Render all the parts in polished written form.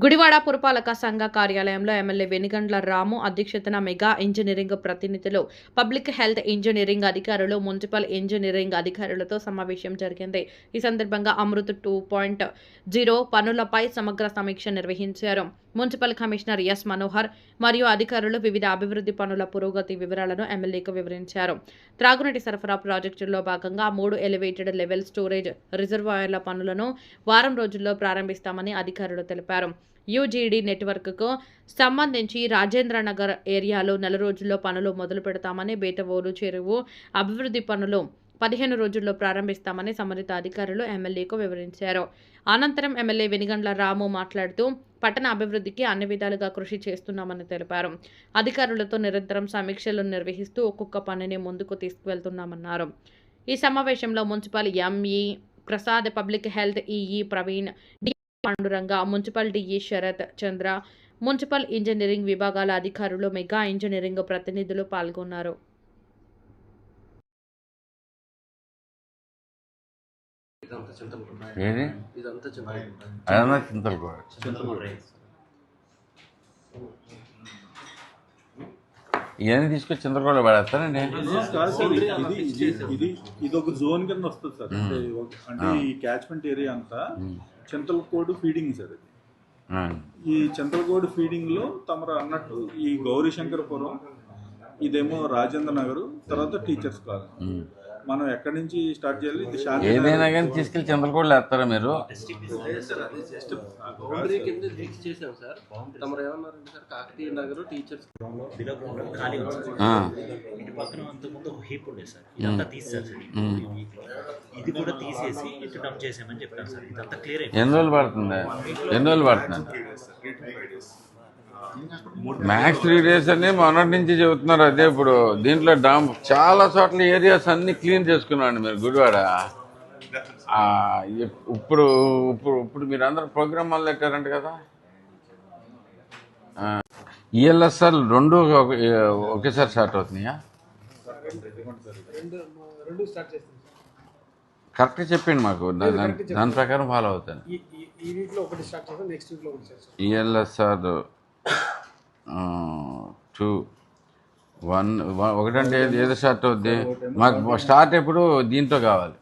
గుడివాడ పురపాలక సంఘ కార్యాలయంలో ఎమ్మెల్యే వెనిగండ్ల రాము అధ్యక్షతన మెగా ఇంజనీరింగ్ ప్రతినిధులు, పబ్లిక్ హెల్త్ ఇంజనీరింగ్ అధికారులు, మున్సిపల్ ఇంజనీరింగ్ అధికారులతో సమావేశం జరిగింది. ఈ సందర్భంగా అమృత్ 2.0 పనులపై సమగ్ర సమీక్ష నిర్వహించారు. మున్సిపల్ కమిషనర్ ఎస్ మనోహర్ మరియు అధికారులు వివిధ అభివృద్ధి పనుల పురోగతి వివరాలను ఎమ్మెల్యేకు వివరించారు. త్రాగునీటి సరఫరా ప్రాజెక్టుల్లో భాగంగా 3 ఎలివేటెడ్ లెవెల్ స్టోరేజ్ రిజర్వాయర్ల పనులను వారం రోజుల్లో ప్రారంభిస్తామని అధికారులు తెలిపారు. యూజీడీ నెట్వర్క్కు సంబంధించి రాజేంద్రనగర్ ఏరియాలో నెల రోజుల్లో పనులు మొదలు పెడతామని, బేటవోలు చెరువు అభివృద్ధి పనులు 15 రోజుల్లో ప్రారంభిస్తామని సంబంధిత అధికారులు ఎమ్మెల్యేకు వివరించారు. అనంతరం ఎమ్మెల్యే వెనిగండ్ల రాము మాట్లాడుతూ పట్టణ అభివృద్ధికి అన్ని విధాలుగా కృషి చేస్తున్నామని తెలిపారు. అధికారులతో నిరంతరం సమీక్షలు నిర్వహిస్తూ ఒక్కొక్క పనిని ముందుకు తీసుకువెళ్తున్నామన్నారు. ఈ సమావేశంలో municipal ME Prasad, public health EE Praveen, Panduranga, municipal DE Sarath Chandra, municipal engineering విభాగాల అధికారులు, మెగా ఇంజనీరింగ్ ప్రతినిధులు పాల్గొన్నారు. ఇవన్నీ తీసుకొచ్చి చింతలగూడ పడేస్తానండి. ఇది ఒక జోన్ కింద వస్తుంది సార్. అంటే ఈ క్యాచ్మెంట్ ఏరియా అంతా చింతలకోడు ఫీడింగ్ సార్. ఇది ఈ చింతలకోడు ఫీడింగ్ లో తమరు అన్నట్టు ఈ గౌరీశంకరపురం, ఇదేమో రాజేంద్ర నగర్, తర్వాత టీచర్స్ కాలనీ. మనం ఎక్కడి నుంచి స్టార్ట్ చేయాలి? ఇది ఏదైనా కానీ తీసుకెళ్లి చింతలకోడలు వేస్తారా మీరు? కాకతీయ నగర్ టీచర్స్ ఇది కూడా తీసేసి ఇటు డమ్ చేసామని చెప్తాను సార్. ఇదంతా క్లియర్ అయిపోయింది. ఎన్ని రోజులు పడుతుంది? మ్యాక్స్ 3 days అని మొన్నటి నుంచి చెబుతున్నారు. అదే ఇప్పుడు దీంట్లో డామ్ చాలా చోట్ల ఏరియాస్ అన్ని క్లీన్ చేసుకున్నాండి మీరు గుడివాడ. ఇప్పుడు ఇప్పుడు ఇప్పుడు మీరు అందరూ ప్రోగ్రామ్ వల్ల పెట్టారంట కదా. ఈఎల్ఎస్ఆర్ రెండు ఒకేసారి స్టార్ట్ అవుతున్నాయా? కరెక్ట్గా చెప్పండి మాకు, దాని ప్రకారం ఫాలో అవుతాను. ఈఎల్ఎస్ఆర్ 2 1 ఒకటంటే ఏదో స్టార్ట్ అవుద్ది మాకు. స్టార్ట్ ఎప్పుడు దీంట్లో కావాలి?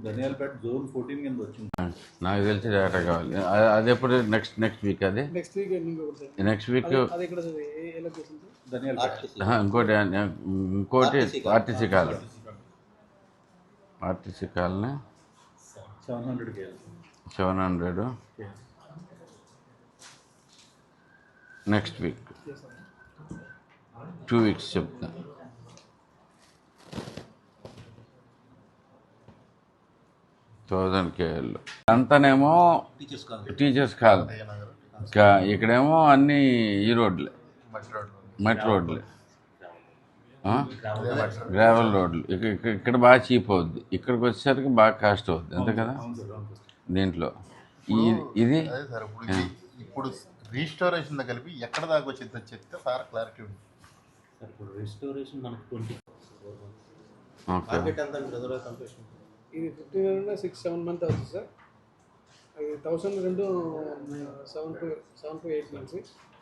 ధనియాలపేట జోన్ 14 కింద వచ్చింది. నాకు తెలిసి డేటా కావాలి. అది ఎప్పుడు? Next week. అది నెక్స్ట్ వీక్. ఇంకోటి RTC colony 700 next week. 2 weeks చెప్తా. KL అంతానేమో టీచర్స్ కాలనీ. ఇక్కడేమో అన్ని ఈ రోడ్లే, మట్టి రోడ్లే, గ్రావెల్ రోడ్లు. ఇక్కడ బాగా చీప్ అవుద్ది, ఇక్కడికి వచ్చేసరికి బాగా కాస్ట్ అవుద్ది అంతే కదా. దీంట్లో ఇది ఇప్పుడు రీస్టోరేషన్ కలిపి ఎక్కడ దాకా వచ్చిందని చెప్తే సార్ క్లారిటీ ఉంది. ఇప్పుడు రిస్టోరేషన్ మనకు 20 ఇది 15-7 months అవుతుంది సార్. అది 1002 7 to 8 months.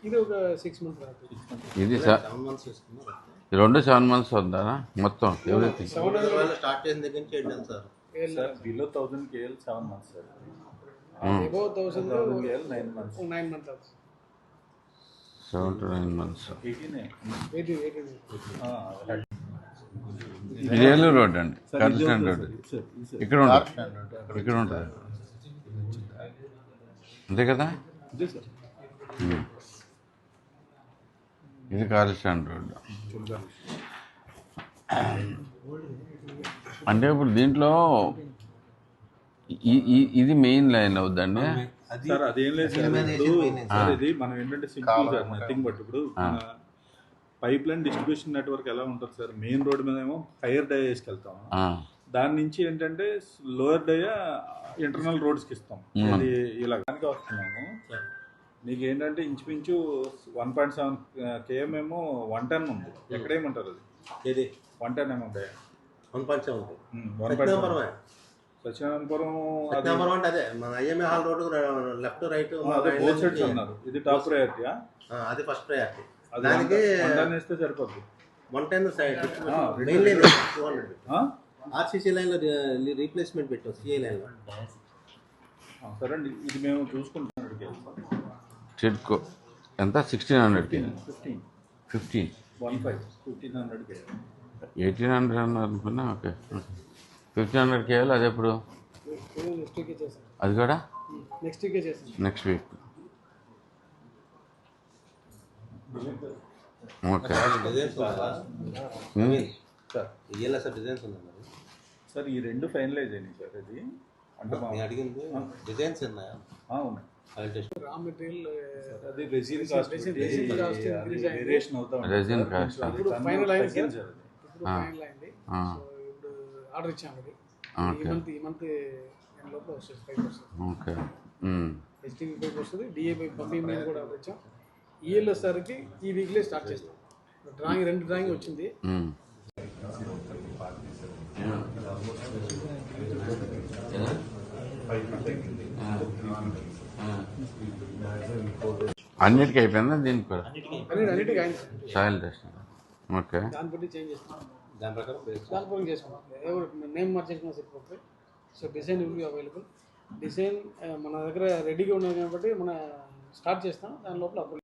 ఇది ఒక 6 months అవుతుంది. ఇది 7 months ఉందా మొత్తం? ఎవ్రీథింగ్ స్టార్ట్ చేసిన దగ్గర నుంచి ఏంటి sir? Below 1000 KL 7 months sir. Above 1000 KL 9 months. 9 months అవుతుంది. 7 to 9 months. 18. ఇది ఏలూరు రోడ్ అండి, కన్స్టెంట్ రోడ్. ఇక్కడ ఉంటుంది అంతే కదా. ఇది కార్ స్టాండ్ రోడ్. అంటే ఇప్పుడు దీంట్లో ఇది మెయిన్ లైన్ అవుద్దండి సార్. అదేం లేదు సార్, ఇది మనం ఏంటంటే సింపుల్ సార్, నథింగ్ బట్ ఇప్పుడు పైప్ లైన్ డిస్ట్రిబ్యూషన్ నెట్వర్క్ ఎలా ఉంటుంది సార్? మెయిన్ రోడ్ మీద ఏమో హైయర్ డయా వేసుకెళ్తాం, దాని నుంచి ఏంటంటే లోయర్ డయా ఇంటర్నల్ రోడ్స్కి ఇస్తాం. ఇది ఇలా కనుక వస్తున్నాము. మీకు ఏంటంటే ఇంచుమించు 1.7 km ఏమో 110 ఉంది. ఎక్కడేమంటారు అది? 110 ఏమో డయా సత్యనారాయణపురం అది అంటే అదే మన IMA hall road left right అదే బోత్ సైడ్స్ అన్నారు. ఇది టాప్ ప్రయారిటీయా? అది ఫస్ట్ ప్రయారిటీ. అది దానికి 110 ఇస్తే సరిపోద్ది. 110 సైడ్ ఆ, మెయిన్ లైన్ 200 ఆ? ఆర్సీసీ లైన్ లో రీప్లేస్మెంట్ పెట్టాం సిఐ లైన్ లో. సరే అండి, ఇది మేము చూసుకుంటాం. చెడ్కో ఎంత 1600కి 15 15 1500కి 1800 అన్నారు అనుకున్నా. ఓకే 1500కి వేయాలి. అది ఎప్పుడు? నెక్స్ట్ వీకే చేస్తాం. అది కూడా నెక్స్ట్ వీకే చేస్తాం. Next week. Okay designs sir ఇయ్యాల సార్ డిజైన్స్ ఉన్నాయి మరి. సార్ ఈ రెండు ఫైనలైజ్ అయినాయి సార్. ఇది అంటే నేను అడిగింది డిజైన్స్ ఉన్నాయా? ఉన్నాయి. ఆయిల్ టెస్ట్ రా మెటీరియల్ అది resin cost resin cost increase అయింది. వేరియేషన్ అవుతా ఉంటుంది. Resin cost. ఇప్పుడు ఫైనల్ అయింది సార్. సార్ అది. ఇప్పుడు ఫైనల్ అయింది. సో ఇప్పుడు ఆర్డర్ ఇచ్చాము అది. ఈ మంత్ ఎండ్ లోపల వస్తుంది 5%. ఓకే హెచ్టీవీ 5 వస్తుంది. డిఏ పంపింగ్ మీద కూడా ఆర్డర్ ఇచ్చాం. ఈఎల్ సార్కి ఈ వీక్లే స్టార్ట్ చేస్తాం. డ్రాయింగ్ 2 డ్రాయింగ్ వచ్చింది. అన్నిటికీ అయిపోయిందా? దీనికి కూడా అన్నిటికీ అయింది సార్. Soil test. ఓకే దాన్ని బట్టి చేంజ్ చేస్తాం. దాని ప్రకారం దాని ప్రకారం చేసుకుంటాం. ఎవరు నేమ్ మార్చేసుకున్న సరిపోతుంది. So design will be available. Design మన దగ్గర రెడీగా ఉన్నది కాబట్టి మన స్టార్ట్ చేస్తాం. దాని లోపల అప్పుడు